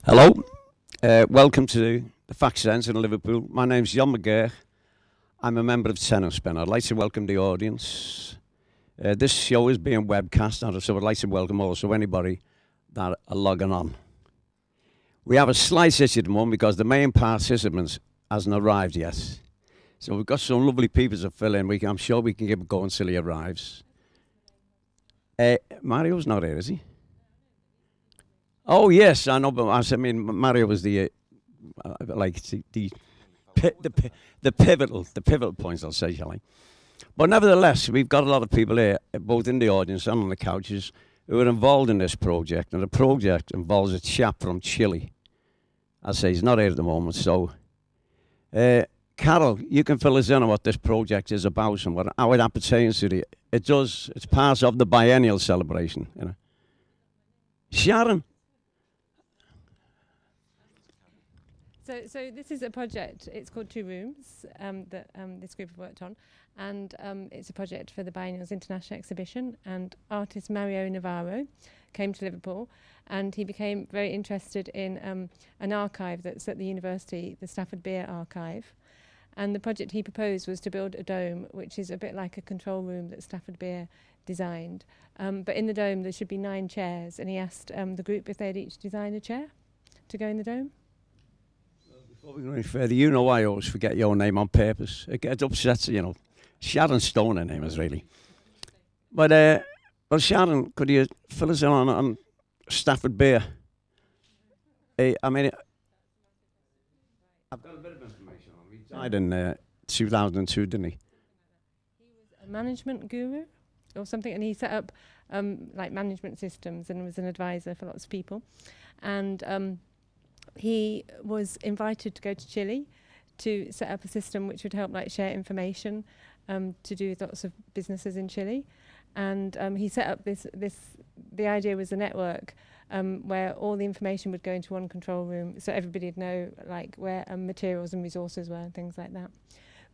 Hello, welcome to the Fact Centre in Liverpool. My name's John McGurk. I'm a member of Tenor Spin. I'd like to welcome the audience. This show is being webcast, so I'd like to welcome also anybody that are logging on. We have a slight issue at the moment because the main participant hasn't arrived yet. So we've got some lovely people to fill in. I'm sure we can keep it going until he arrives. Mario's not here, is he? Oh yes, I know. But I mean, Mario was the pivotal points. I'll say, shall I? But nevertheless, we've got a lot of people here, both in the audience and on the couches, who are involved in this project. And the project involves a chap from Chile. I say he's not here at the moment. So, Carol, you can fill us in on what this project is about and how it appertains to the. It's part of the biennial celebration. You know. Sharon. So this is a project. It's called Two Rooms that this group have worked on, and it's a project for the Biennial's International Exhibition. And artist Mario Navarro came to Liverpool, and he became very interested in an archive that's at the university, the Stafford Beer Archive. And the project he proposed was to build a dome, which is a bit like a control room that Stafford Beer designed. But in the dome there should be 9 chairs, and he asked the group if they'd each design a chair to go in the dome. Before we go any further, you know I always forget your name on purpose. It gets upset, you know. Sharon Stone, her name is really. But, well, Sharon, could you fill us in on Stafford Beer? I mean, I've got a bit of information on him. He died in 2002, didn't he? He was a management guru or something, and he set up like management systems and was an advisor for lots of people. And he was invited to go to Chile to set up a system which would help like share information to do with lots of businesses in Chile. And he set up the idea was a network where all the information would go into one control room, so everybody would know like where materials and resources were and things like that.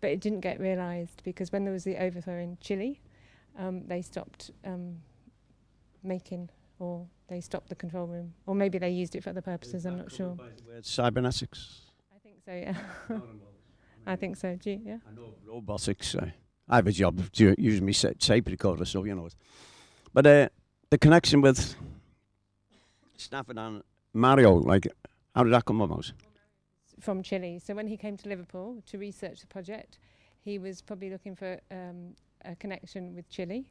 But it didn't get realised because when there was the overthrow in Chile, they stopped making, or they stopped the control room, or maybe they used it for other purposes. I'm not sure. Cybernetics. I think so. Yeah. I think so. Do you? Yeah. I know robotics. I have a job using me tape recorder, so you know it. But the connection with Stafford and Mario, like, how did that come about? From Chile. So when he came to Liverpool to research the project, he was probably looking for a connection with Chile,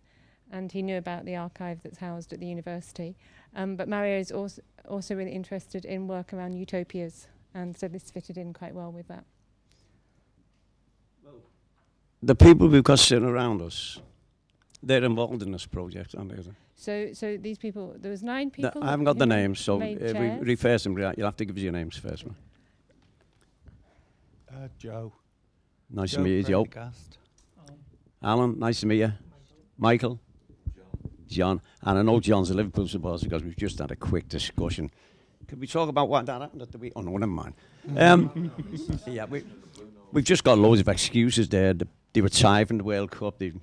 and he knew about the archive that's housed at the university. But Mario is also really interested in work around utopias, and so this fitted in quite well with that. The people we've got sitting around us, they're involved in this project, aren't they? So these people, there was 9 people. I haven't got the names, so if we refer them, you'll have to give us your names first, man. Joe. Nice to meet you, Joe. Alan, nice to meet you. Michael. John. And I know John's a Liverpool supporter because we've just had a quick discussion. Could we talk about what that happened at the week? Oh, no, never mind. Yeah, we've just got loads of excuses there. They were tied from the World Cup, the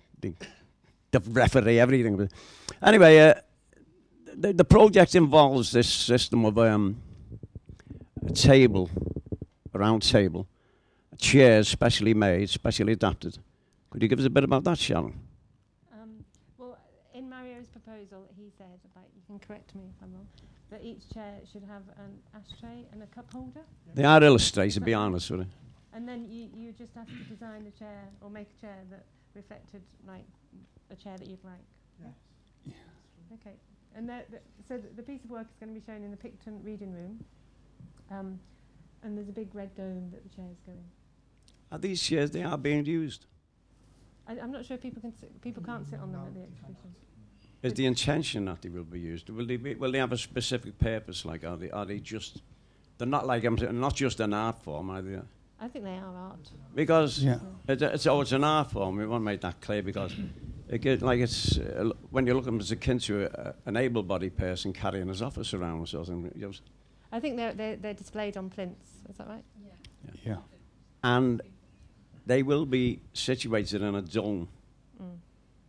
referee, everything. But anyway, the project involves this system of a table, a round table, chairs specially made, specially adapted. Could you give us a bit about that, Sharon? Well, in Mario's proposal, he said, like, you can correct me if I'm wrong, that each chair should have an ashtray and a cup holder. They are illustrated, to be honest with you. And then you just have to design a chair or make a chair that reflected like a chair that you'd like. Yes. Yeah. Okay. And so the piece of work is going to be shown in the Picton reading room. And there's a big red dome that the chairs go in. Are these chairs, they are being used? I'm not sure if people can't sit on them at the exhibition. Is the intention that they will be used? Will they have a specific purpose? Like, are they just? They're not like not just an art form, are they? I think they are art. Because it's an art form. We want to make that clear because when you look at them, it's akin to an able-bodied person carrying his office around or something. I think they're displayed on plinths. Is that right? Yeah. And they will be situated in a dome,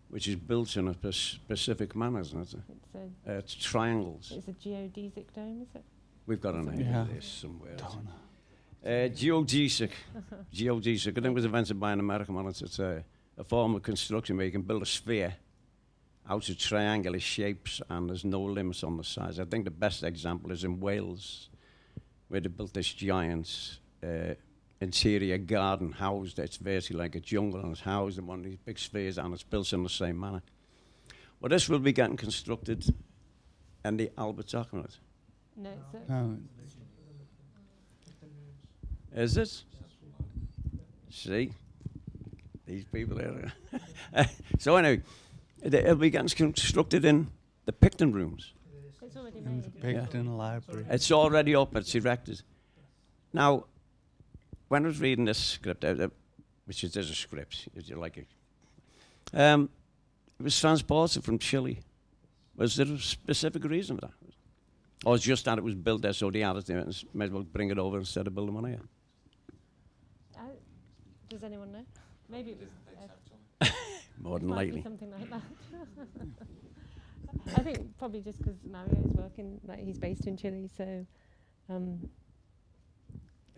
which is built in a specific manner, isn't it? It's triangles. It's a geodesic dome, is it? We've got an idea Yeah. of this somewhere. Geodesic. Geodesic. I think it was invented by an American man. It's a form of construction where you can build a sphere out of triangular shapes and there's no limits on the size. I think the best example is in Wales, where they built this giant interior garden house that's basically like a jungle, and it's housed in one of these big spheres, and it's built in the same manner. Well, this will be getting constructed in the Albert document. No, so No, Is it? See? These people here. So anyway, it'll be getting constructed in the Picton rooms. it's already in the made. Picton Library. It's already up, it's erected. Now, when I was reading this script, which is a script, if you like it, it was transported from Chile. Was there a specific reason for that? Or it's just that it was built there, so they had it there, and might as well bring it over instead of building one here? Does anyone know? Maybe it was More than might be likely. something like that. I think probably just because Mario is working, like he's based in Chile, so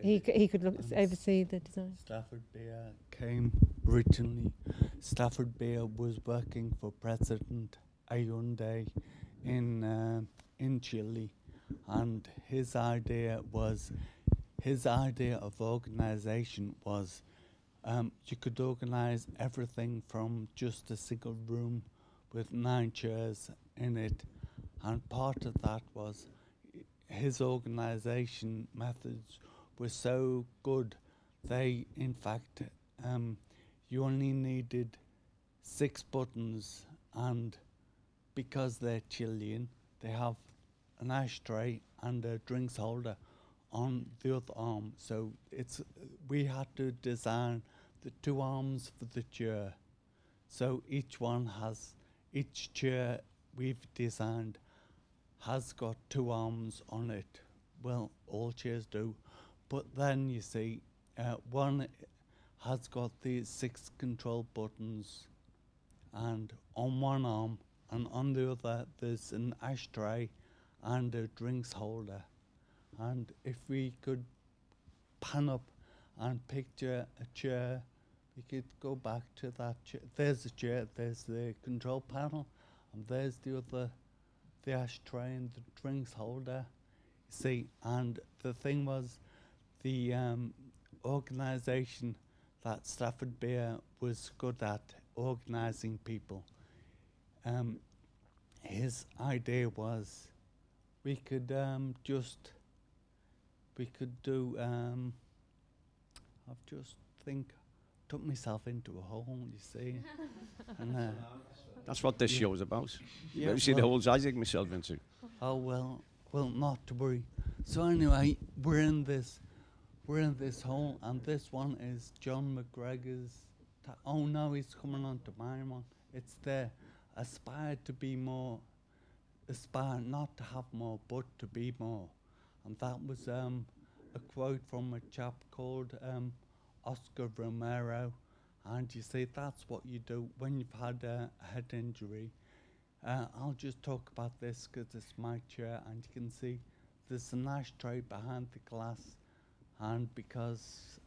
he could look oversee the design. Stafford Beer came originally. Stafford Beer was working for President Allende in Chile, and his idea of organisation was you could organise everything from just a single room with 9 chairs in it, and part of that was his organisation methods were so good. They, in fact, you only needed 6 buttons, and because they're Chilean, they have an ashtray and a drinks holder on the other arm. So we had to design the 2 arms for the chair. So each chair we've designed has got 2 arms on it. Well, all chairs do. But then you see, one has got these 6 control buttons, and on one arm, and on the other there's an ashtray and a drinks holder. And if we could pan up and picture a chair, we could go back to that chair. There's a chair, there's the control panel, and there's the ashtray and the drinks holder. See, and the thing was, the organisation that Stafford Beer was good at organising people. His idea was we could do. I've just took myself into a hole, you see. And, That's what this show's about. Yeah, You see the well- holes I dig myself into. oh well, not to worry. So anyway, we're in this hole, and this one is John McGregor's. Oh no, he's coming on to my one. It's there. Aspire not to have more, but to be more. And that was a quote from a chap called Oscar Romero. And you see, that's what you do when you've had a head injury. I'll just talk about this because it's my chair, and you can see there's an ashtray behind the glass, and because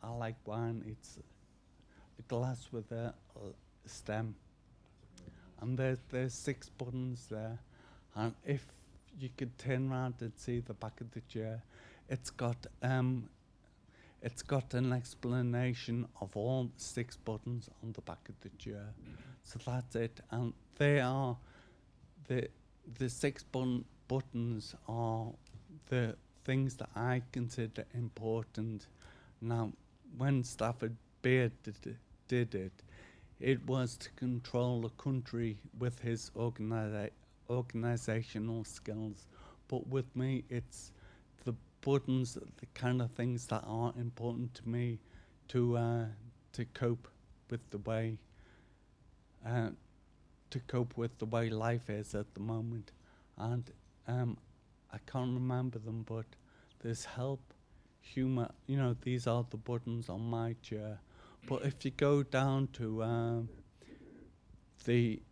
I like wine, it's a glass with a stem, and there's 6 buttons there, and if you could turn around and see the back of the chair, it's got an explanation of all 6 buttons on the back of the chair. So that's it, and they are the 6 buttons are the things that I consider important. Now, when Stafford Beer did it, it was to control the country with his organizational skills. But with me, it's the buttons, the kind of things that are important to me to cope with the way life is at the moment. And I can't remember them, but there's help, humor. You know, these are the buttons on my chair. But if you go down to the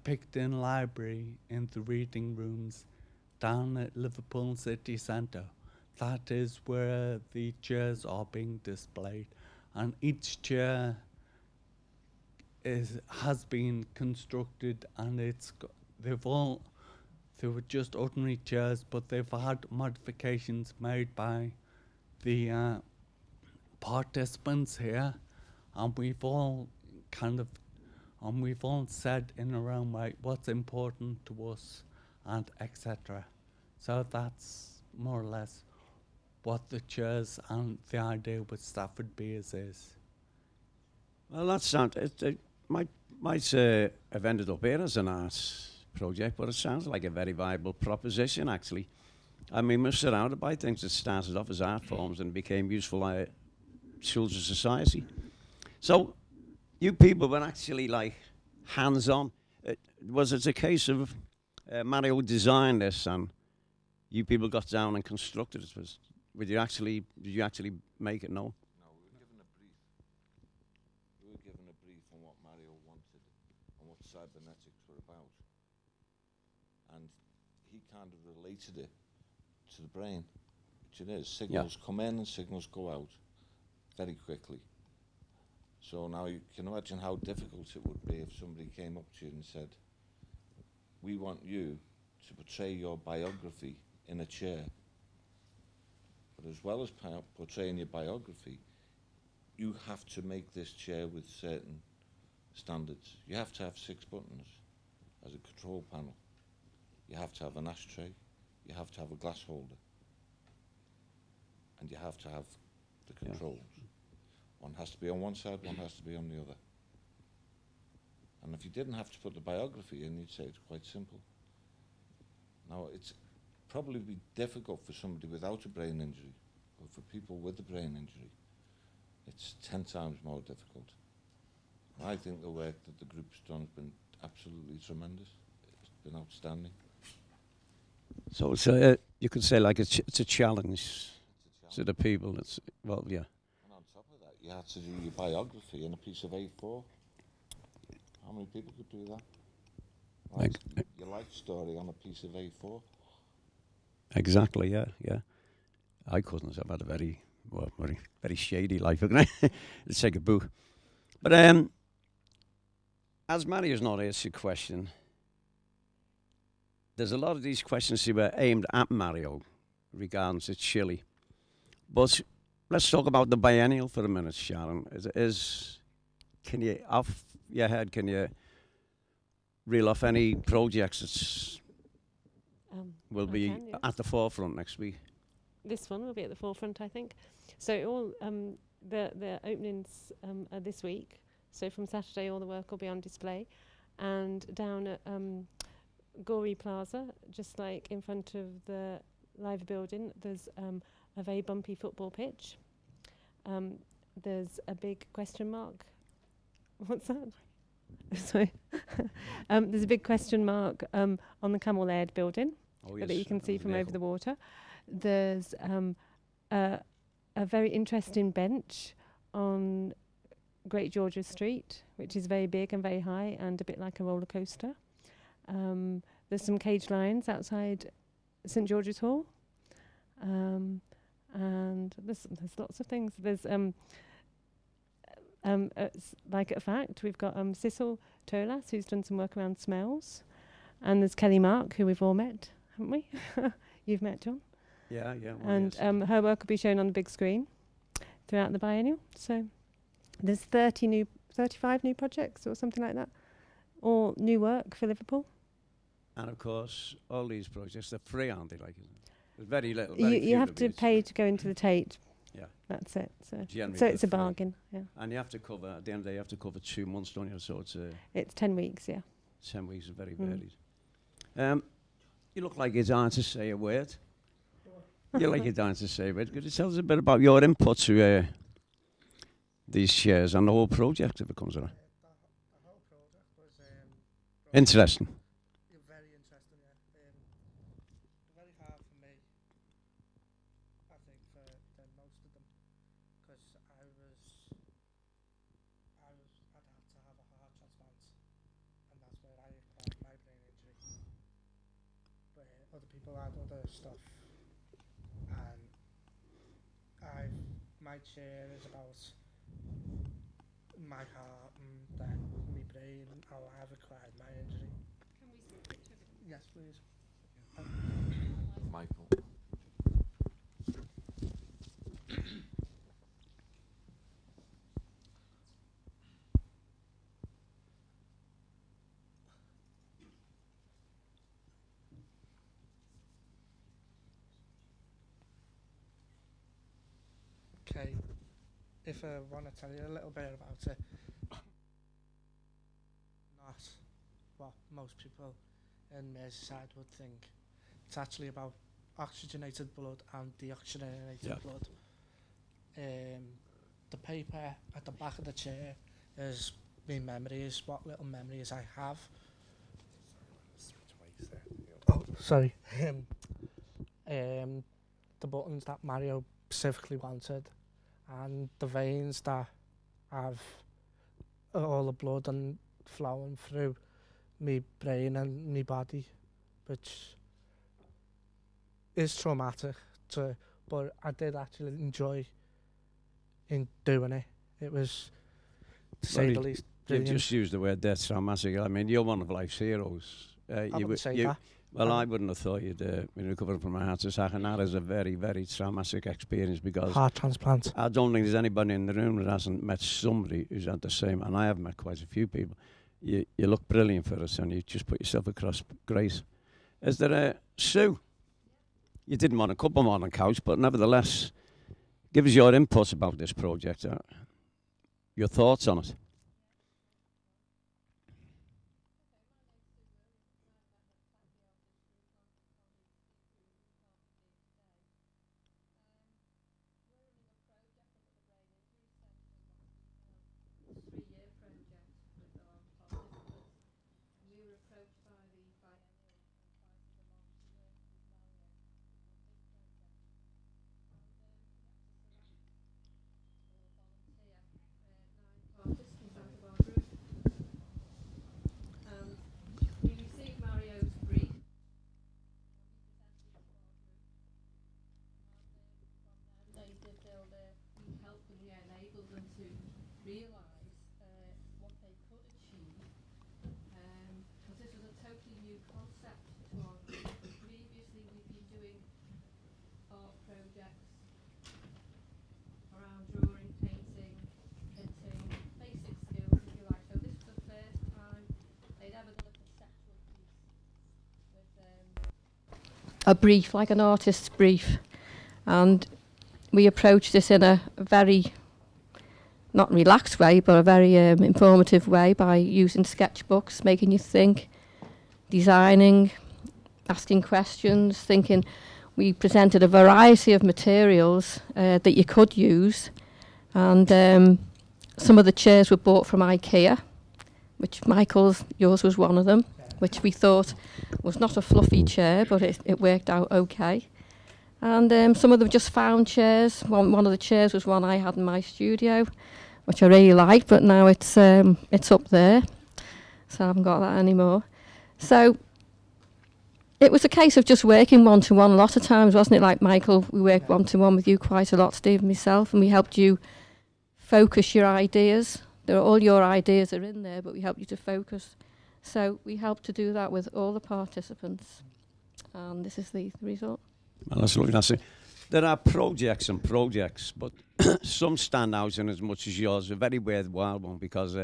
Picton Library in the reading rooms, down at Liverpool City Centre. That is where the chairs are being displayed, and each chair has been constructed, and they were just ordinary chairs, but they've had modifications made by the participants here, and we've all said in our own way what's important to us, and etc. So that's more or less what the chairs and the idea with Stafford Beers is. Well, that sounds, it might have ended up here as an arts project, but it sounds like a very viable proposition, actually. I mean, we're surrounded by things that started off as art forms and became useful tools of society. So, you people were actually like hands-on. Was it a case of Mario designed this and you people got down and constructed it? Did you actually make it? No. No, we were given a brief. We were given a brief on what Mario wanted and what cybernetics were about. And he kind of related it to the brain, which it is. Signals come in and signals go out very quickly. So now you can imagine how difficult it would be if somebody came up to you and said, we want you to portray your biography in a chair. But as well as portraying your biography, you have to make this chair with certain standards. You have to have 6 buttons as a control panel. You have to have an ashtray. You have to have a glass holder. And you have to have the controls. One has to be on one side, one has to be on the other. And if you didn't have to put the biography in, you'd say it's quite simple. Now, it's probably be difficult for somebody without a brain injury, but for people with a brain injury, it's 10 times more difficult. I think the work that the group's done has been absolutely tremendous. It's been outstanding. So it's you could say like it's a challenge to the people. It's, well, yeah. And on top of that, you had to do your biography in a piece of A4. How many people could do that? Like your life story on a piece of A4. Exactly, yeah. I couldn't. I've had a very shady life. Let's take a book. But as Mario's not asked a question, there's a lot of these questions that were aimed at Mario regarding to chille. But let's talk about the biennial for a minute, Sharon. Can you, off your head, can you reel off any projects that will be at the forefront next week? This one will be at the forefront, I think. So all the openings are this week. So from Saturday, all the work will be on display, and down at Gorey Plaza, just like in front of the live building, there's a very bumpy football pitch. There's a big question mark. What's that? Sorry. There's a big question mark on the Camel Laird building that you can see from over the water. There's a very interesting bench on Great George's Street, which is very big and very high and a bit like a roller coaster. There's some cage lions outside St George's Hall. And there's lots of things. There's like a fact, we've got Cecil Tolas, who's done some work around smells, and there's Kelly Mark, who we've all met, haven't we? You've met, John. Yeah. Well, and her work will be shown on the big screen throughout the biennial. So there's 35 new projects or something like that, all new work for Liverpool. And of course, all these projects, they're free, aren't they? Like, there's very little. You have to pay to go into the Tate. Yeah. That's it. So generally it's a bargain. Yeah. And you have to cover, at the end of the day, you have to cover 2 months, don't you? So it's 10 weeks, yeah. 10 weeks is very varied. You look like you're dying to say a word. You look like you're dying to say a word. Could you tell us a bit about your input to these shares and the whole project if it comes around? The whole project was interesting. Very interesting, yeah. Very hard for me, I think, for most of them, because I'd had to have a heart transplant, and that's where I had my brain injury. But other people had other stuff, and my chair is about my heart and then my brain, how I've acquired my injury. Can we see a picture of it? Yes, please. Michael. Okay, if I want to tell you a little bit about it, not what most people in Merseyside would think. It's actually about oxygenated blood and deoxygenated blood. The paper at the back of the chair is my memories, what little memories I have. Oh, sorry. The buttons that Mario specifically wanted, and the veins that have all the blood and flowing through my brain and my body, which is traumatic but I did actually enjoy in doing it. It was, to say the least, brilliant. You've just used the word death traumatic. I mean, you're one of life's heroes. I wouldn't say that. Well, I wouldn't have thought you'd been recovering from a heart attack, and that is a very, very traumatic experience because heart transplant. I don't think there's anybody in the room that hasn't met somebody who's had the same, and I have met quite a few people. You look brilliant for us, and you just put yourself across great. Is there a Sue? You didn't want to couple them on the couch, but nevertheless, give us your input about this project, your thoughts on it. A brief, like an artist's brief, and we approached this in a very, not relaxed way, but a very informative way by using sketchbooks, making you think, designing, asking questions, thinking. We presented a variety of materials that you could use, and some of the chairs were bought from IKEA, which yours was one of them, which we thought was not a fluffy chair, but it worked out okay. And some of them just found chairs. One of the chairs was one I had in my studio, which I really liked, but now it's up there, so I haven't got that anymore. So it was a case of just working one-to-one a lot of times, wasn't it? Like Michael, we worked one-to-one with you quite a lot, Steve and myself, and we helped you focus your ideas. All your ideas are in there, but we helped you to focus. So we helped to do that with all the participants, and this is the result. Well, that's looking at it. There are projects and projects, but some stand out in as much as yours. A very worthwhile one because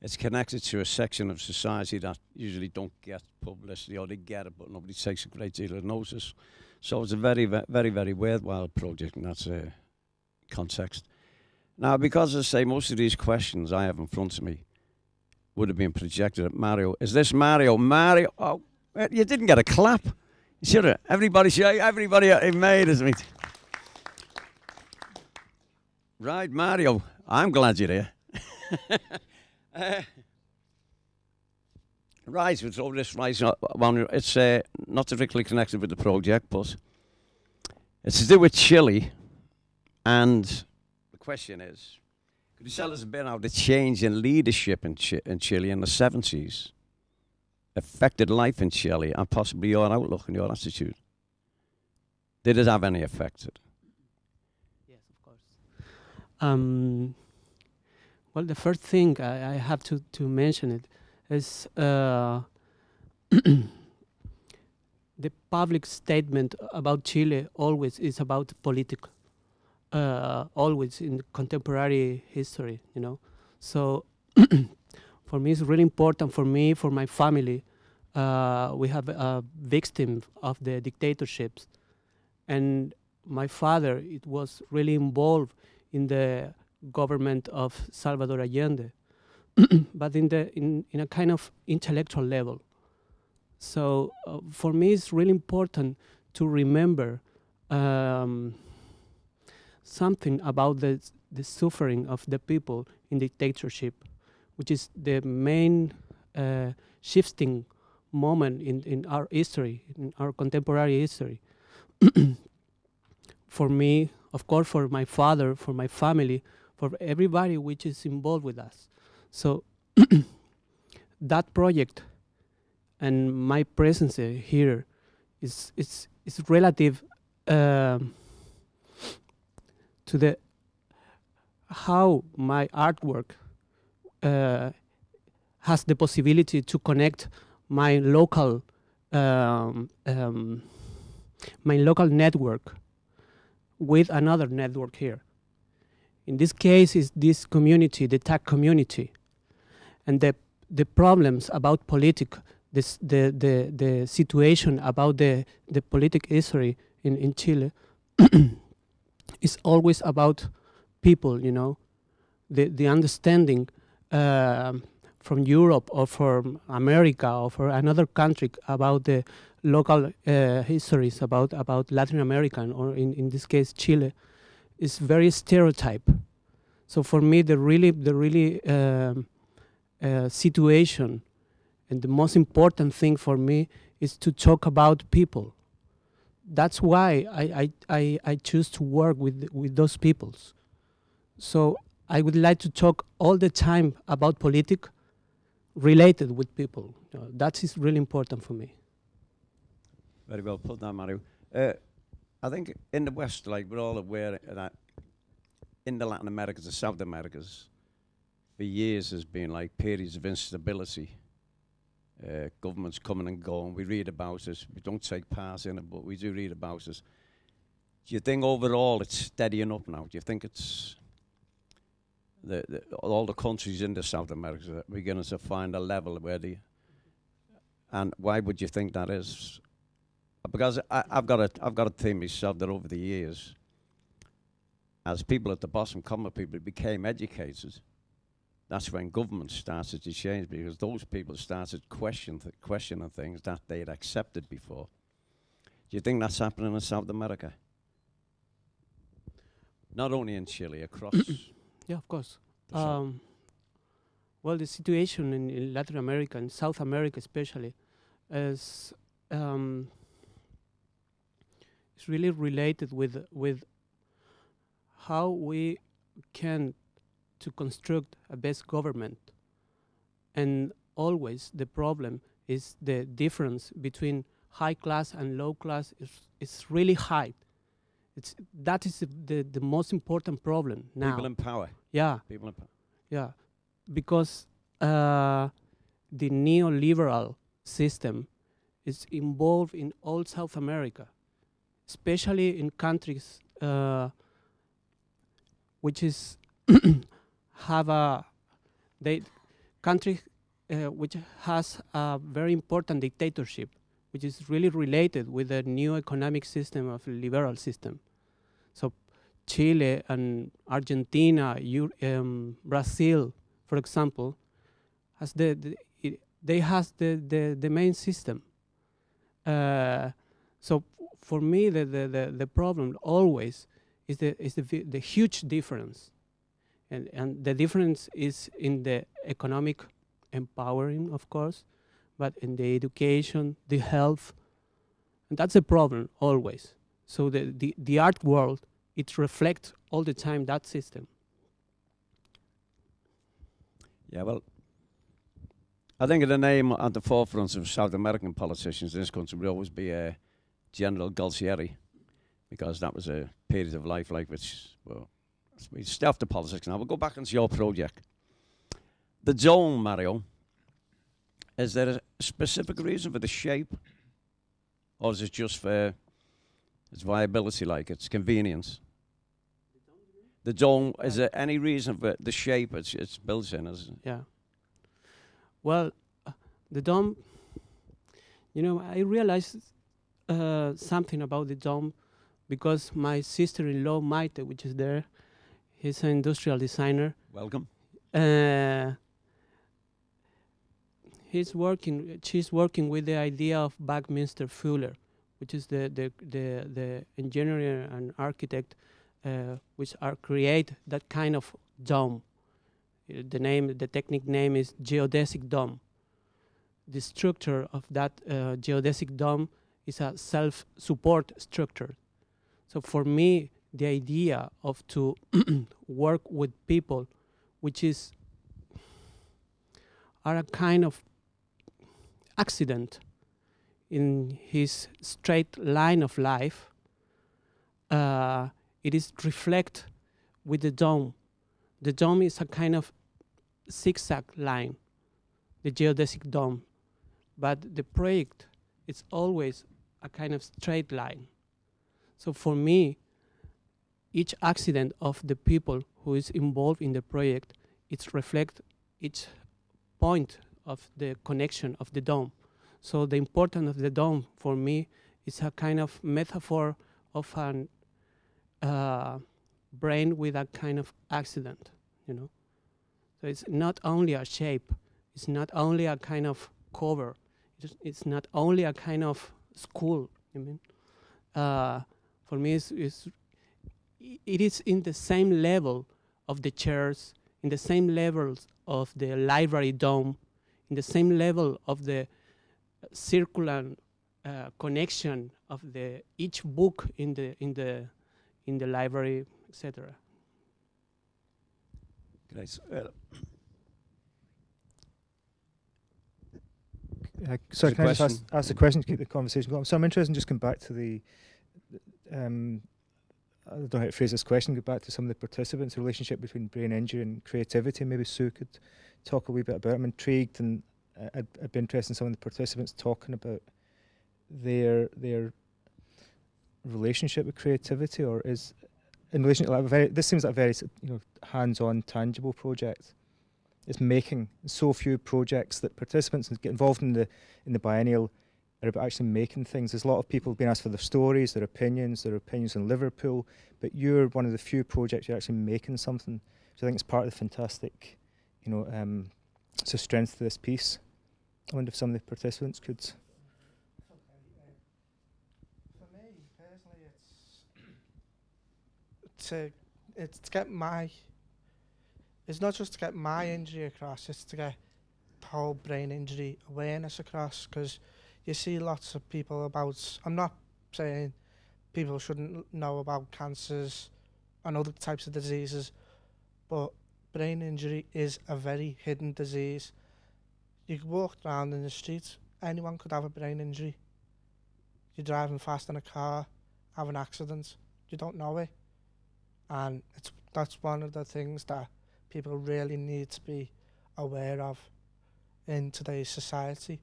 it's connected to a section of society that usually don't get publicity, or they get it, but nobody takes a great deal of notice. So it's a very, very, very worthwhile project in that context. Now, because I say most of these questions I have in front of me would have been projected at Mario. Is this Mario? Mario? Oh, you didn't get a clap. You should have. Everybody made us meet. Right, Mario. I'm glad you're here. Right, we'll throw this right. It's not directly connected with the project, but it's to do with chille. And the question is, could you tell us a bit about the change in leadership in Chile in the 70s? affected life in Chile and possibly your outlook and your attitude? Did it have any effect? Yes, of course. Well, the first thing I have to mention it is the public statement about Chile always is about political, always in contemporary history, you know. So for me, it's really important for me, for my family. We have a victim of the dictatorships, and my father, it was really involved in the government of Salvador Allende, but in a kind of intellectual level. So for me, it's really important to remember something about the suffering of the people in dictatorship, which is the main shifting moment in our history, in our contemporary history. For me, of course, for my father, for my family, for everybody which is involved with us. So that project and my presence here is relative to the how my artwork has the possibility to connect my local network with another network here. In this case, is this community, the tag community, and the problems about politics, the situation about the politic history in Chile is always about people, you know, the understanding from Europe or from America or from another country about the local histories about Latin American, or in this case Chile, is very stereotype. So for me, the really situation and the most important thing for me is to talk about people. That's why I choose to work with those peoples. So I would like to talk all the time about politics related with people. That is really important for me. Very well put that, Mario. I think in the West, like, we're all aware that in the Latin Americas, the South Americas, for years has been like periods of instability. Governments coming and going. We read about it. We don't take part in it, but we do read about it. Do you think overall it's steadying up now? Do you think it's all the countries in the South America are beginning to find a level where and why would you think that is? Because I've got a thing myself that over the years, as people at the bottom, common people, became educated, that's when governments started to change, because those people started questioning things that they'd accepted before. Do you think that's happening in South America? Not only in Chile, across. Yeah, of course. Well, the situation in Latin America and South America especially is it's really related with how we can to construct a best government. And always the problem is the difference between high class and low class is really high. That is the most important problem now. People in power. Yeah. People in power. Yeah. Because the neoliberal system is involved in all South America, especially in countries which is have a country which has a very important dictatorship, which is really related with the new economic system of a liberal system. So Chile and Argentina, Brazil, for example, has they has the main system. So for me, the problem always is the huge difference. And the difference is in the economic empowering, of course, but in the education, the health, and that's a problem always. So the art world, it reflects all the time that system. Yeah, well, I think the name at the forefront of South American politicians in this country would always be General Galtieri, because that was a period of life like which, well, we stay off the politics now. We'll go back into your project. The dome, Mario, is there a specific reason for the shape? Or is it just for its viability, like its convenience? The dome, is there any reason for the shape it's built in? Yeah. Well, the dome, you know, I realized something about the dome because my sister-in-law, Maite, which is there, he's an industrial designer. Welcome. She's working with the idea of Buckminster Fuller, which is the engineer and architect which create that kind of dome. The technique name is geodesic dome. The structure of that geodesic dome is a self-support structure. So for me, the idea of to work with people, which are a kind of accident in his straight line of life, it is reflect with the dome. The dome is a kind of zigzag line, the geodesic dome, but the project is always a kind of straight line. So for me, each accident of the people who is involved in the project, it reflects each point of the connection of the dome. So the importance of the dome for me is a kind of metaphor of an brain with a kind of accident, you know. So it's not only a shape, it's not only a kind of cover, it's not only a kind of school, you mean. For me, it is in the same level of the chairs, in the same levels of the library dome, in the same level of the circular connection of each book in the library, etc. Sorry, can I just ask a question to keep the conversation going? So I'm interested in just going back to the, I don't know how to phrase this question, go back to some of the participants, the relationship between brain injury and creativity. Maybe Sue could talk a wee bit about it. I'm intrigued, and I'd be interested in some of the participants talking about their relationship with creativity, or is in relation to like this seems like a very hands-on, tangible project. It's making so few projects that participants get involved in the biennial are about actually making things. There's a lot of people being asked for their stories, their opinions in Liverpool, but you're one of the few projects you're actually making something. So I think it's part of the fantastic, it's a strength to this piece. I wonder if some of the participants could. For me personally, it's to get my. It's not just to get my injury across, it's to get the whole brain injury awareness across, because you see lots of people about, I'm not saying people shouldn't know about cancers and other types of diseases, but brain injury is a very hidden disease. You could walk around in the street, anyone could have a brain injury. You're driving fast in a car, have an accident, you don't know it. And that's one of the things that people really need to be aware of in today's society.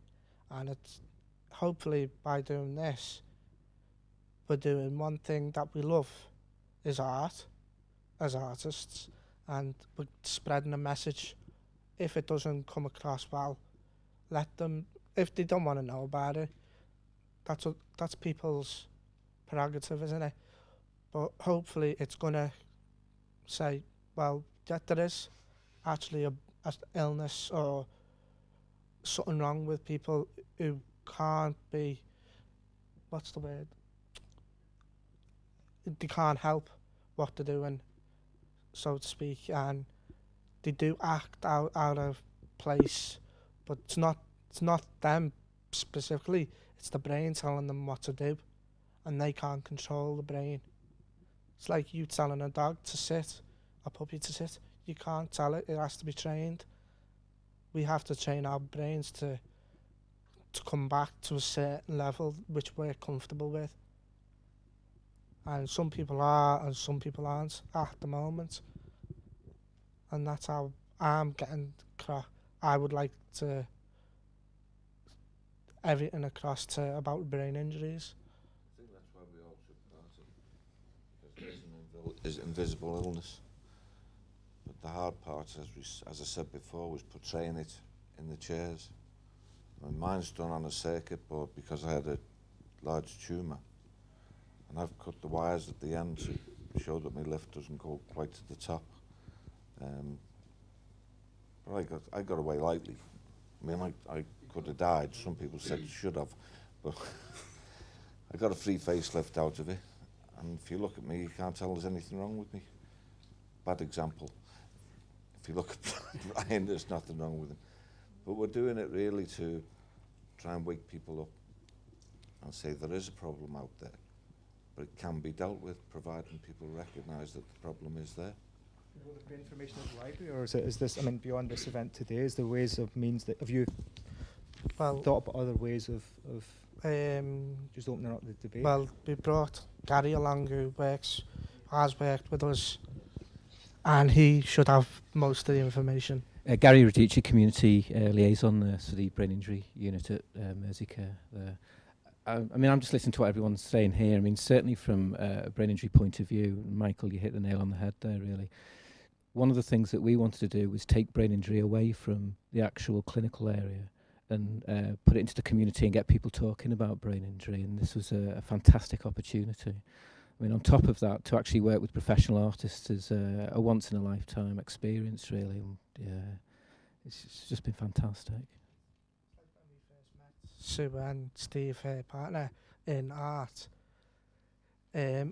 And it's hopefully by doing this, we're doing one thing that we love, is art, as artists, and we're spreading a message. If it doesn't come across well, let them, if they don't want to know about it, that's people's prerogative, isn't it? But hopefully it's going to say, well, that there is actually a illness or something wrong with people who can't be, what's the word? They can't help what they're doing, so to speak, and they do act out of place, but it's not them specifically, it's the brain telling them what to do, and they can't control the brain. It's like you telling a dog to sit, a puppy to sit. You can't tell it, it has to be trained. we have to train our brains to come back to a certain level which we're comfortable with. And some people are and some people aren't at the moment. And that's how I'm getting across. I would like to everything across to about brain injuries. I think that's why we all took part in it, because there's an invisible illness. But the hard part, as I said before, was portraying it in the chairs. I mean, mine's done on a circuit board because I had a large tumour, and I've cut the wires at the end to show that my lift doesn't go quite to the top. But I got away lightly. I mean, I could have died. Some people said should have, but I got a free facelift out of it. And if you look at me, you can't tell there's anything wrong with me. Bad example. If you look at Brian, there's nothing wrong with him. But we're doing it really to try and wake people up and say there is a problem out there, but it can be dealt with, providing people recognise that the problem is there. Will there be information at the library, or is this, I mean, beyond this event today, is there ways of means that, have you thought about other ways of just opening up the debate? Well, we brought Gary along, who has worked with us, and he should have most of the information. Gary Radici, Community Liaison for the Brain Injury Unit at Merseycare there. I mean, I'm just listening to what everyone's saying here. I mean, certainly from a brain injury point of view, Michael, you hit the nail on the head there, really. One of the things that we wanted to do was take brain injury away from the actual clinical area and put it into the community and get people talking about brain injury, and this was a fantastic opportunity. I mean, on top of that, to actually work with professional artists is a once-in-a-lifetime experience, really. And, yeah, it's just been fantastic. Sue and Steve, her partner in art. Yeah.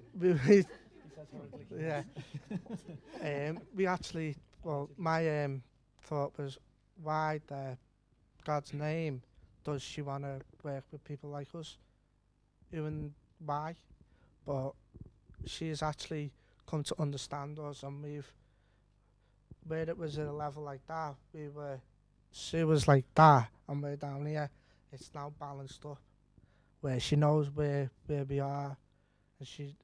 We actually, well, my thought was, why the God's name does she want to work with people like us? Even why? But she's actually come to understand us, and where it was at a level like that, Sue was like that, and we're down here. It's now balanced up, where she knows where we are, and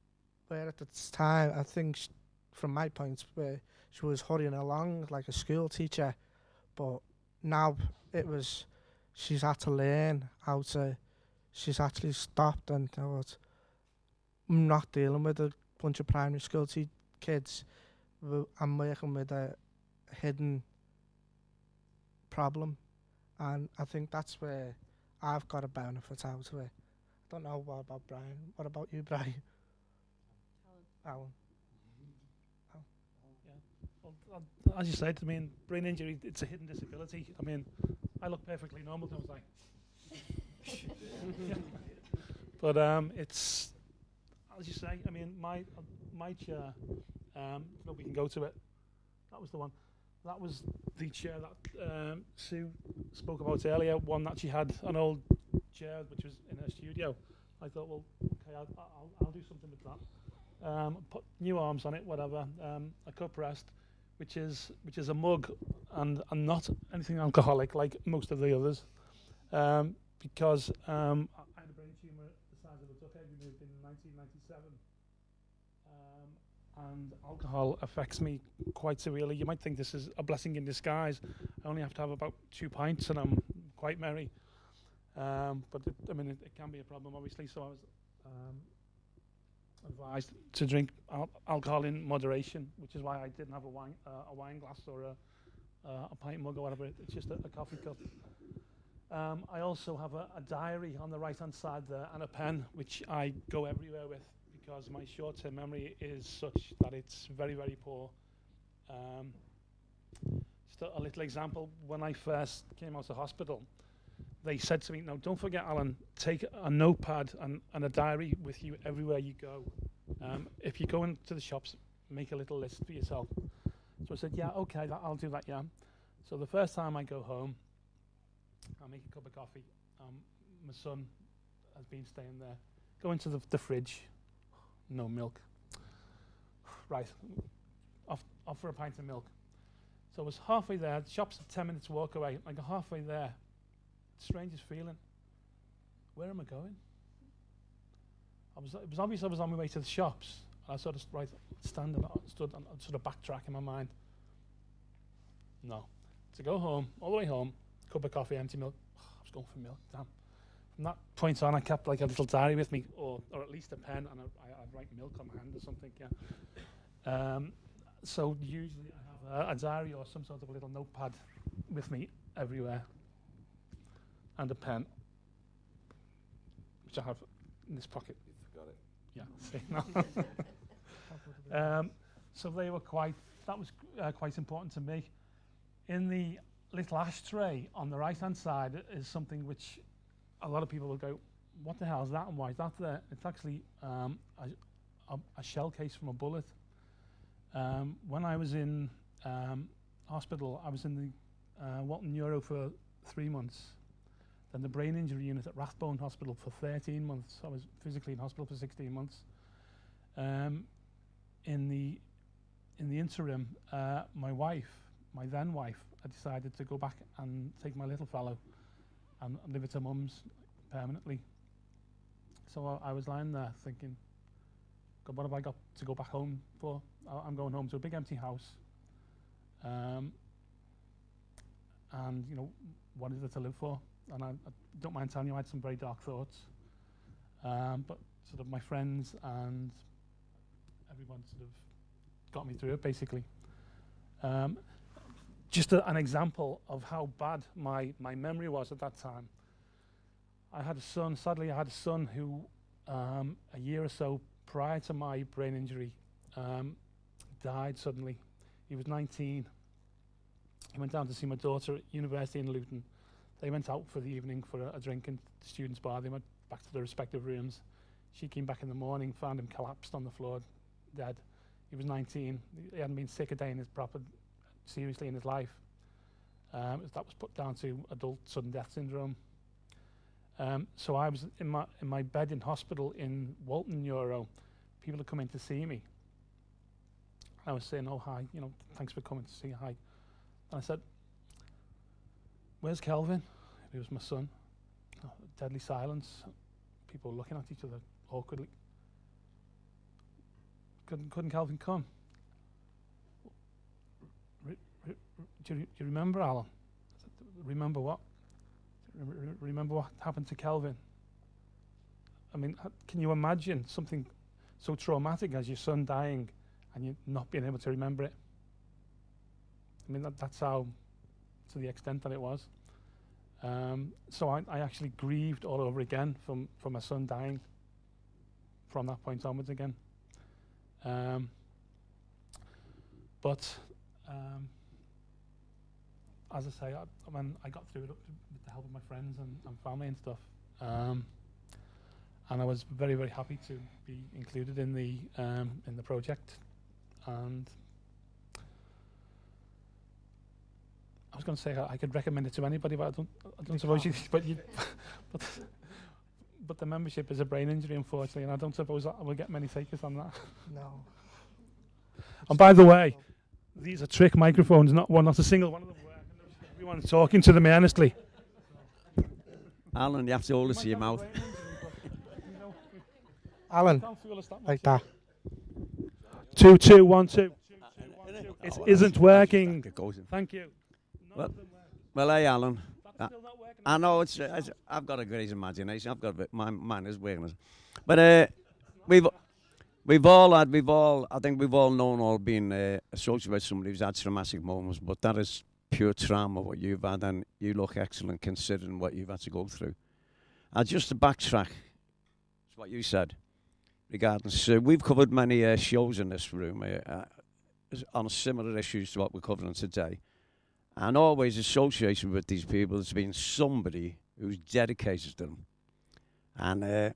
where at the time, I think, from my point, where she was hurrying along like a school teacher, but now she's had to learn she's actually stopped and thought, I'm not dealing with a bunch of primary school kids. I'm working with a hidden problem, and I think that's where I've got a benefit out of it. I don't know what about Brian. What about you, Brian? Alan. Yeah. Well, as you said, I mean, brain injury, it's a hidden disability. I mean, I look perfectly normal, I was like. Yeah. But it's, as you say, I mean, my chair, we can go to it. That was the one. That was the chair that Sue spoke about earlier, one that she had, an old chair which was in her studio. I thought, well, okay, I'll do something with that. Put new arms on it, whatever. A cup rest, which is a mug and not anything alcoholic like most of the others, because I had a brain tumour the size of a duck egg removed in 1997. And alcohol affects me quite severely. You might think this is a blessing in disguise. I only have to have about 2 pints and I'm quite merry. But it can be a problem, obviously. So I was advised to drink alcohol in moderation, which is why I didn't have a wine glass or a pint mug or whatever. It's just a coffee cup. I also have a diary on the right-hand side there and a pen, which I go everywhere with, because my short-term memory is such that it's very, very poor. Just a little example, when I first came out of hospital, they said to me, no, don't forget, Alan, take a notepad and a diary with you everywhere you go. If you go into the shops, make a little list for yourself. So I said, yeah, okay, I'll do that, yeah. So the first time I go home, I make a cup of coffee. My son has been staying there. Go into the fridge. No milk. Right, off for a pint of milk. So I was halfway there. The shop's a 10 minutes walk away. I got halfway there. Strangest feeling. Where am I going? It was obvious I was on my way to the shops. I sort of stood and sort of backtrack in my mind. No. To go home, all the way home, cup of coffee, empty milk. Oh, I was going for milk, damn. From that point on, I kept like a little diary with me, or at least a pen, and I'd write milk on my hand or something, yeah. So usually I have a diary or some sort of a little notepad with me everywhere, and a pen, which I have in this pocket. You forgot it. Yeah, see, no. So they were that was quite important to me. In the little ashtray on the right-hand side is something which a lot of people will go, what the hell is that and why is that there? It's actually a shell case from a bullet. When I was in hospital, I was in the Walton Neuro for 3 months, then the brain injury unit at Rathbone Hospital for 13 months. I was physically in hospital for 16 months. In the interim, my then wife, I decided to go back and take my little fellow and live at her mum's permanently. So I was lying there thinking, God, what have I got to go back home for? I'm going home to a big empty house. And, you know, what is there to live for? And I don't mind telling you, I had some very dark thoughts. But sort of my friends and everyone sort of got me through it, basically. Just an example of how bad my memory was at that time. I had a son, sadly I had a son who a year or so prior to my brain injury died suddenly. He was 19. He went down to see my daughter at university in Luton. They went out for the evening for a drink in the students' bar. They went back to their respective rooms. She came back in the morning, found him collapsed on the floor, dead. He was 19. He hadn't been sick a day seriously in his life. That was put down to adult sudden death syndrome. So I was in my bed in hospital in Walton Neuro. People had come in to see me. I was saying, oh, hi, you know, thanks for coming to see, hi. And I said, where's Kelvin? He was my son. Oh, deadly silence. People were looking at each other awkwardly. Couldn't Kelvin come? Do you remember, Alan? I said, remember what? Remember what happened to Kelvin? I mean, can you imagine something so traumatic as your son dying and you not being able to remember it? I mean, that's how, to the extent that it was. So I actually grieved all over again from my son dying from that point onwards again. But as I say, I got through it with the help of my friends and family and stuff. And I was very, very happy to be included in the project. And I was going to say I could recommend it to anybody, but I don't suppose you. But the membership is a brain injury, unfortunately, and I don't suppose I will get many takers on that. No. And by the way, these are trick microphones, not a single one of them work. Everyone is talking to them earnestly. Alan, you have to hold it to your mouth. Alan, like that. 2 2 1 2. It isn't working. Thank you. Well, hey, Alan. I know I've got a great imagination. I've got mine is working, but I think we've all known or been associated with somebody who's had traumatic moments. But that is pure trauma what you've had, and you look excellent considering what you've had to go through. Just to backtrack, it's what you said regarding. So we've covered many shows in this room on similar issues to what we're covering today. And always associated with these people has been somebody who's dedicated to them. And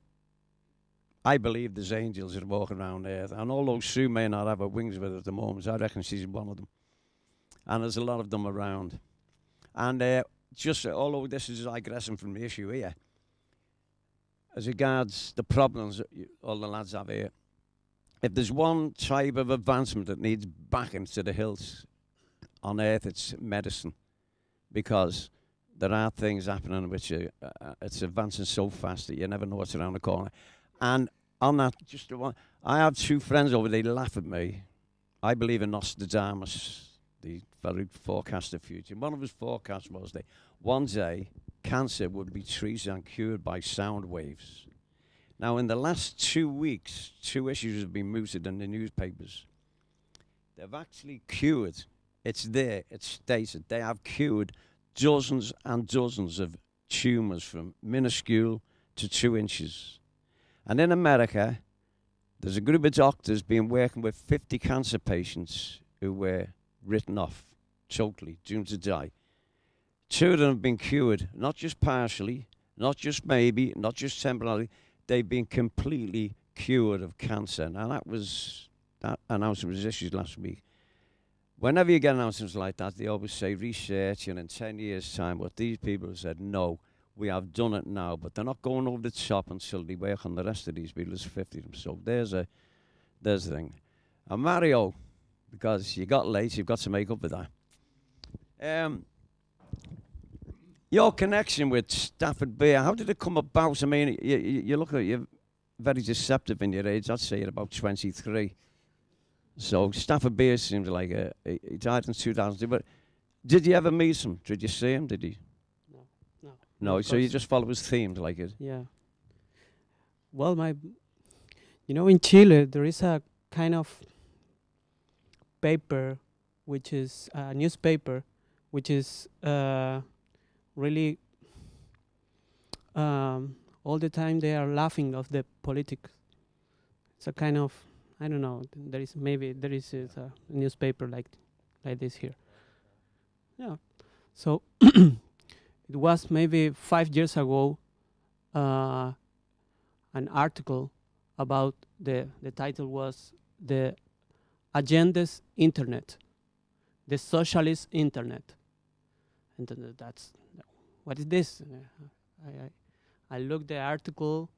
I believe there's angels that are walking around there. And although Sue may not have her wings with her at the moment, I reckon she's one of them. And there's a lot of them around. And although this is digressing from the issue here, as regards the problems that all the lads have here, if there's one type of advancement that needs back into the hills, on earth, it's medicine, because there are things happening which it's advancing so fast that you never know what's around the corner. And on that, just one, I have two friends over. They laugh at me. I believe in Nostradamus, the very forecasted future. One of his forecasts was that one day cancer would be treated and cured by sound waves. Now, in the last 2 weeks, 2 issues have been mooted in the newspapers. They've actually cured. It's there. It's stated. They have cured dozens and dozens of tumours from minuscule to 2 inches. And in America, there's a group of doctors been working with 50 cancer patients who were written off totally, doomed to die. 2 of them have been cured, not just partially, not just maybe, not just temporarily. They've been completely cured of cancer. Now, that announcement was issued last week. Whenever you get announcements like that, they always say research, and in 10 years' time, but these people have said, no, we have done it now, but they're not going over the top until they work on the rest of these people. There's 50 of them. So there's the thing. And Mario, because you got late, you've got to make up for that. Your connection with Stafford Beer, how did it come about? I mean, you look at you're very deceptive in your age. I'd say you're about 23. So Stafford Beer seems like he died in 2002. But did you ever meet him? Did you see him? Did he? No. No. So you just follow his themes like it. Yeah. Well, in Chile there is a kind of paper, which is a newspaper, which is really all the time they are laughing of the politics. It's a kind of, I don't know, there is a newspaper like this here. Yeah. So it was maybe 5 years ago an article about the title was The Agenda's Internet, the Socialist Internet. And that's, what is this? I looked the article,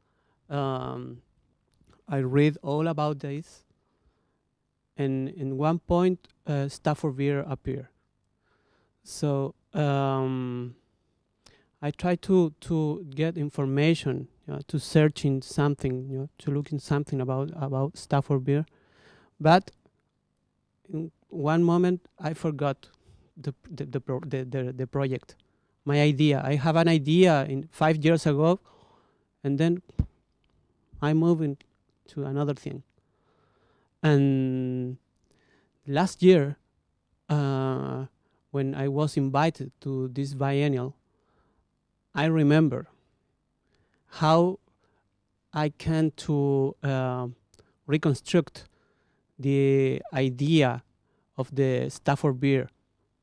I read all about this, and in one point, Stafford Beer appeared. So I tried to get information, to search in something, to look in something about Stafford Beer, but in one moment I forgot the project, my idea. I have an idea 5 years ago, and then I move into another thing. And last year, when I was invited to this biennial, I remember how I can to reconstruct the idea of the Stafford Beer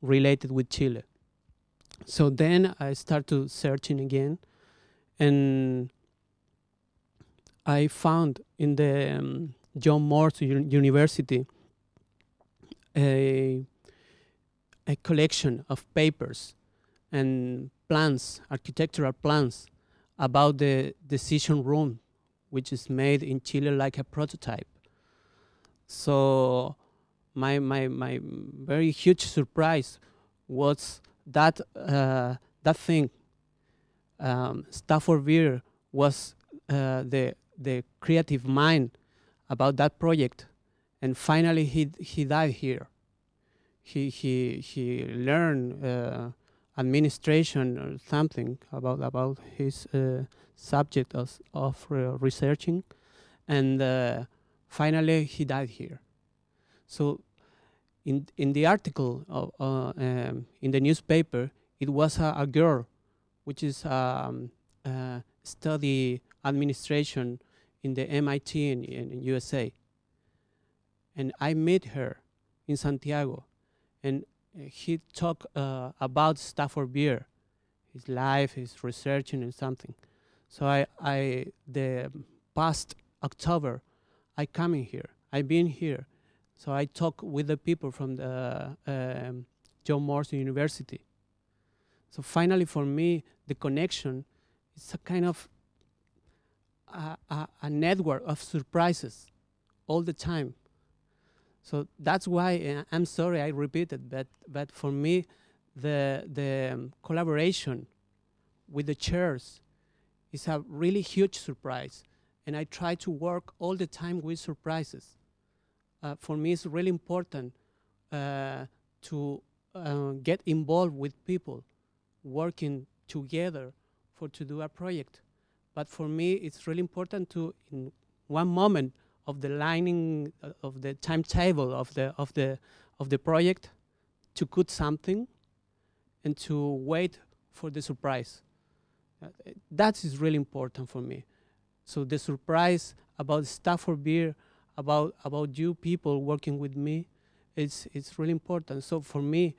related with Chile. So then I started searching again, and I found in the John Moores University a collection of papers and plans, architectural plans, about the decision room, which is made in Chile like a prototype. So my very huge surprise was that that thing. Stafford Beer was the creative mind about that project, and finally he died here. He learned administration or something about his subject of researching, and finally he died here. So in the article in the newspaper, it was a girl which is study administration in the MIT in USA, and I met her in Santiago, and he talked about Stafford Beer, his life, his researching and something. So the past October, I come in here. I've been here. So I talk with the people from the John Moores University. So finally, for me, the connection is a kind of a network of surprises all the time. So that's why I'm sorry I repeat it, but for me, the collaboration with the chairs is a really huge surprise, and I try to work all the time with surprises. For me, it's really important to get involved with people working together to do a project. But for me, it's really important to, in one moment of the lining of the timetable of the project, to cut something and to wait for the surprise. That is really important for me. So the surprise about Stafford Beer, about you people working with me, it's really important. So for me,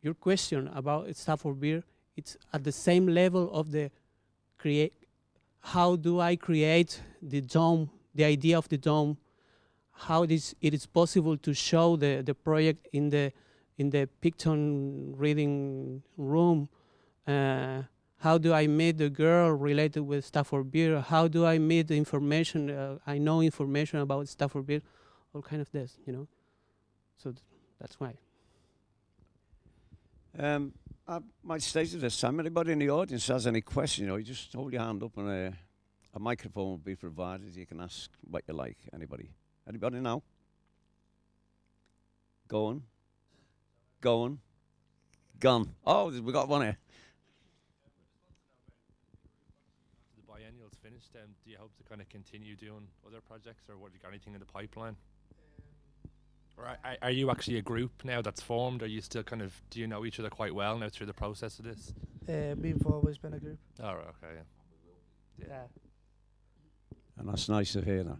your question about Stafford Beer, it's at the same level of the how do I create the dome, the idea of the dome, how it is possible to show the project in the Picton reading room. How do I meet the girl related with Stafford Beer? How do I meet the information? I know information about Stafford Beer, all kind of this, you know. So that's why. I might state at this time, anybody in the audience has any questions, you know, you just hold your hand up and a microphone will be provided. You can ask what you like. Anybody? Anybody now? Going? Gone. Oh, we got one here. The biennial's finished, do you hope to kind of continue doing other projects, or what, have you got anything in the pipeline? Or are you actually a group now that's formed? Are you still kind of, do you know each other quite well now through the process of this? We've always been a group. Oh, right, okay, yeah. And that's nice to hear that.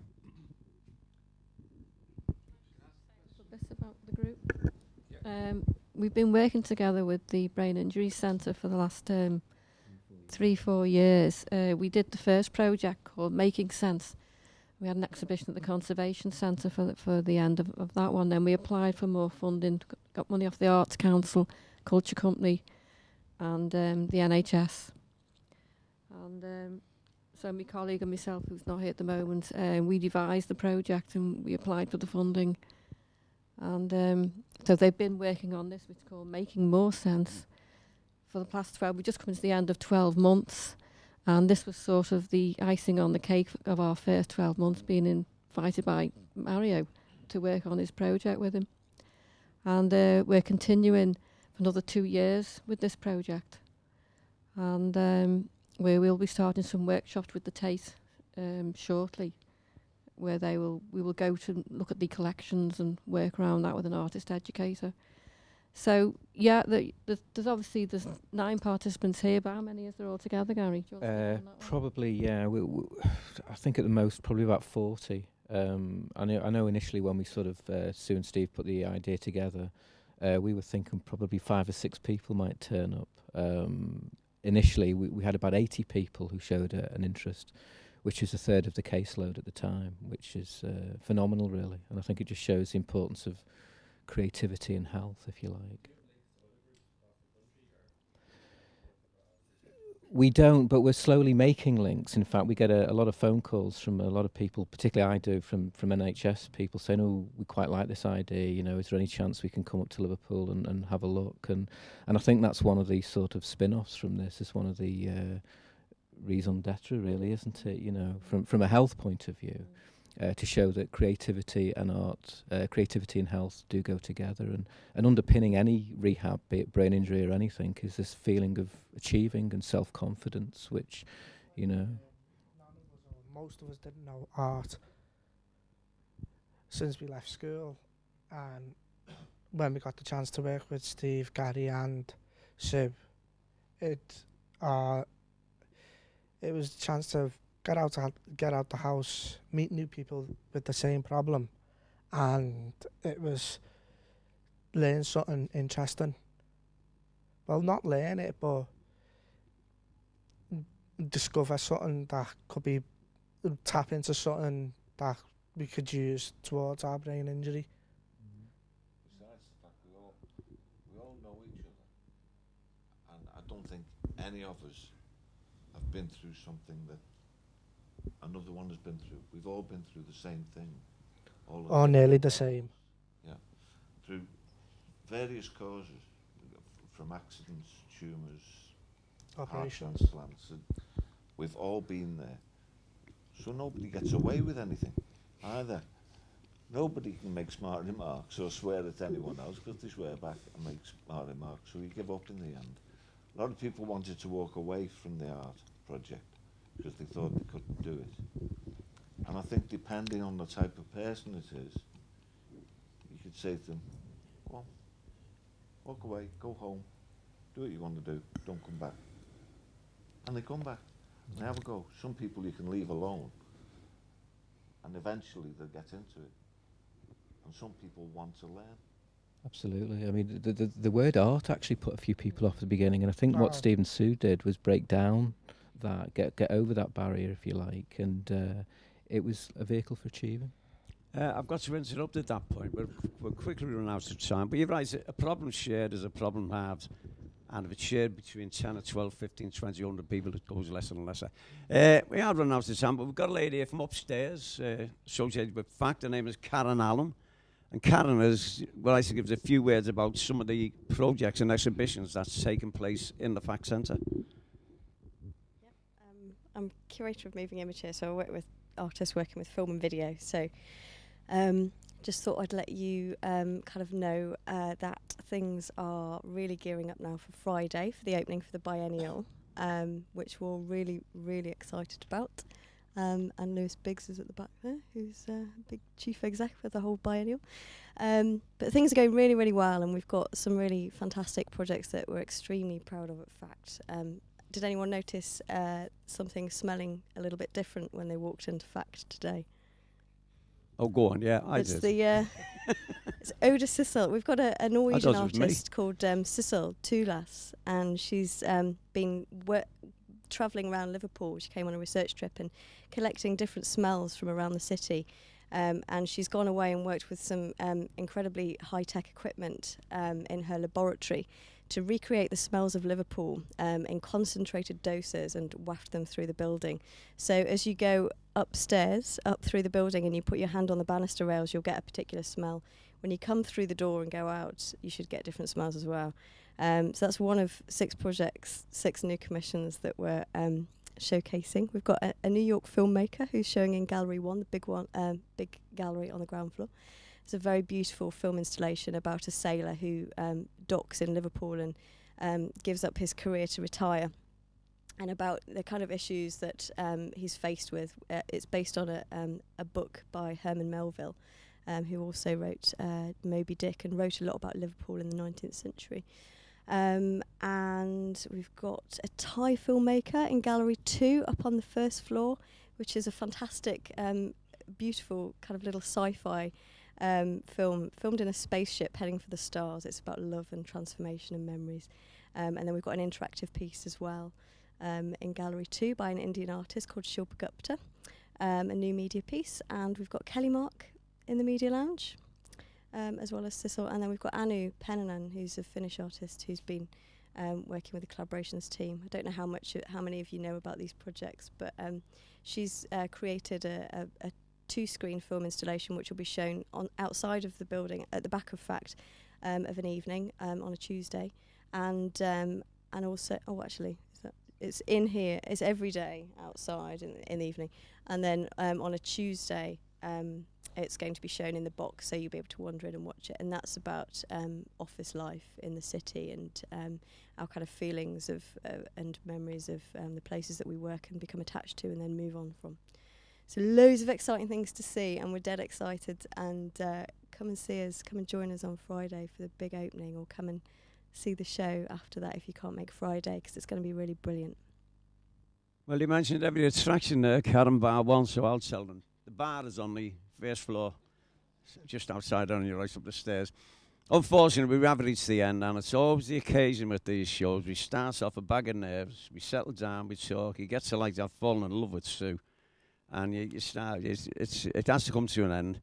This about the group. We've been working together with the Brain Injury Centre for the last 3-4 years. We did the first project called Making Sense. We had an exhibition at the Conservation Centre for the end of that one. Then we applied for more funding, got money off the Arts Council, Culture Company, and the NHS. And so my colleague and myself, who's not here at the moment, we devised the project and we applied for the funding. And so they've been working on this, which is called Making More Sense, for the past 12. We just come to the end of 12 months. And this was sort of the icing on the cake of our first 12 months, being invited by Mario to work on his project with him. And we're continuing for another 2 years with this project. And we will be starting some workshops with the Tate shortly, where we will go to look at the collections and work around that with an artist educator. So, yeah, there's obviously 9 participants here, but how many is there altogether, Gary? Do you want to speak on that one? Probably, yeah. I think at the most, probably about 40. I know initially when we sort of, Sue and Steve put the idea together, we were thinking probably 5 or 6 people might turn up. Initially, we had about 80 people who showed an interest, which is a third of the caseload at the time, which is phenomenal, really. And I think it just shows the importance of creativity and health, if you like. We don't, but we're slowly making links. In fact, we get a lot of phone calls from a lot of people, particularly I do, from NHS people saying, oh, we quite like this idea, you know, is there any chance we can come up to Liverpool and have a look? And I think that's one of these sort of spin-offs from this. It's one of the raison d'etre, really, isn't it? You know, from a health point of view. To show that creativity and art, creativity and health do go together, and underpinning any rehab, be it brain injury or anything, is this feeling of achieving and self-confidence, which, you know. Most of us didn't know art since we left school, and when we got the chance to work with Steve, Gary and Sue, it was a chance to get out the house, meet new people with the same problem, and it was learn something interesting. Well, not learn it, but discover something that could be, tap into something that we could use towards our brain injury. Besides the fact we all know each other, and I don't think any of us have been through something that another one has been through. We've all been through the same thing. Or nearly the same. through various causes, from accidents, tumours, heart Operations. transplants, and we've all been there. So nobody gets away with anything either. Nobody can make smart remarks or swear at anyone else because they swear back and make smart remarks, so you give up in the end. A lot of people wanted to walk away from the art project because they thought they couldn't do it. And I think depending on the type of person it is, you could say to them, well, walk away, go home, do what you want to do, don't come back. And they come back, and they have a go. Some people you can leave alone, and eventually they'll get into it. And some people want to learn. Absolutely. I mean, the word art actually put a few people off at the beginning, and I think what Stephen Sue did was break down that, get over that barrier, if you like, and it was a vehicle for achieving. I've got to interrupt at that point. We're quickly running out of time. But you're right, a problem shared is a problem halved. And if it's shared between 10 or 12, 15, 20, 100 people, it goes lesser and lesser. We are running out of time, but we've got a lady here from upstairs, associated with FACT. Her name is Karen Allen. And Karen is, well, I think gives a few words about some of the projects and exhibitions that's taken place in the FACT Centre. Yep, I'm curator of Moving Image here, so I work with artists working with film and video. So just thought I'd let you kind of know that things are really gearing up now for Friday for the opening for the biennial, which we're really, really excited about. And Lewis Biggs is at the back there, who's a big chief exec for the whole biennial. But things are going really, really well, and we've got some really fantastic projects that we're extremely proud of at FACT. Did anyone notice something smelling a little bit different when they walked into FACT today? Oh, go on, yeah, I did. It's Eau de Sicile. We've got a Norwegian artist called Sissel Tulas, and she's been travelling around Liverpool. She came on a research trip and collecting different smells from around the city. And she's gone away and worked with some incredibly high-tech equipment in her laboratory to recreate the smells of Liverpool in concentrated doses and waft them through the building. So as you go upstairs, up through the building, and you put your hand on the banister rails, you'll get a particular smell. When you come through the door and go out, you should get different smells as well. So that's one of 6 projects, 6 new commissions that we're showcasing. We've got a New York filmmaker who's showing in Gallery 1, the big gallery on the ground floor. It's a very beautiful film installation about a sailor who docks in Liverpool and gives up his career to retire, and about the kind of issues that he's faced with. It's based on a book by Herman Melville, who also wrote Moby Dick and wrote a lot about Liverpool in the 19th century. And we've got a Thai filmmaker in Gallery 2 up on the first floor, which is a fantastic, beautiful kind of little sci-fi film filmed in a spaceship heading for the stars. It's about love and transformation and memories. And then we've got an interactive piece as well in Gallery 2 by an Indian artist called Shilpa Gupta, a new media piece. And we've got Kelly Mark in the Media Lounge, as well as Sissel. And then we've got Anu Pennanen, who's a Finnish artist who's been working with the collaborations team. I don't know how many of you know about these projects, but she's created a 2-screen film installation which will be shown on outside of the building at the back of FACT of an evening on a Tuesday, and also it's in here. It's every day outside in the evening, and then on a Tuesday it's going to be shown in the box, so you'll be able to wander in and watch it. And that's about office life in the city and our kind of feelings of and memories of the places that we work and become attached to and then move on from. So loads of exciting things to see, and we're dead excited. And come and see us, come and join us on Friday for the big opening, or come and see the show after that if you can't make Friday, because it's going to be really brilliant. Well, you mentioned every attraction there, Karen, bar 1, so I'll tell them. The bar is on the first floor, just outside on your right up the stairs. Unfortunately, we have reached the end, and it's always the occasion with these shows. We start off a bag of nerves, we settle down, we talk, you get to like that falling in love with Sue. And you start, it has to come to an end.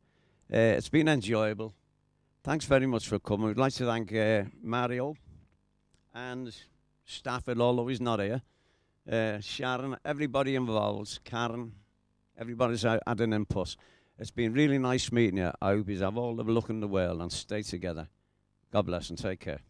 It's been enjoyable. Thanks very much for coming. We'd like to thank Mario and Stafford, although he's not here. Sharon, everybody involved, Karen, everybody's had an input. It's been really nice meeting you. I hope you have all the luck in the world and stay together. God bless and take care.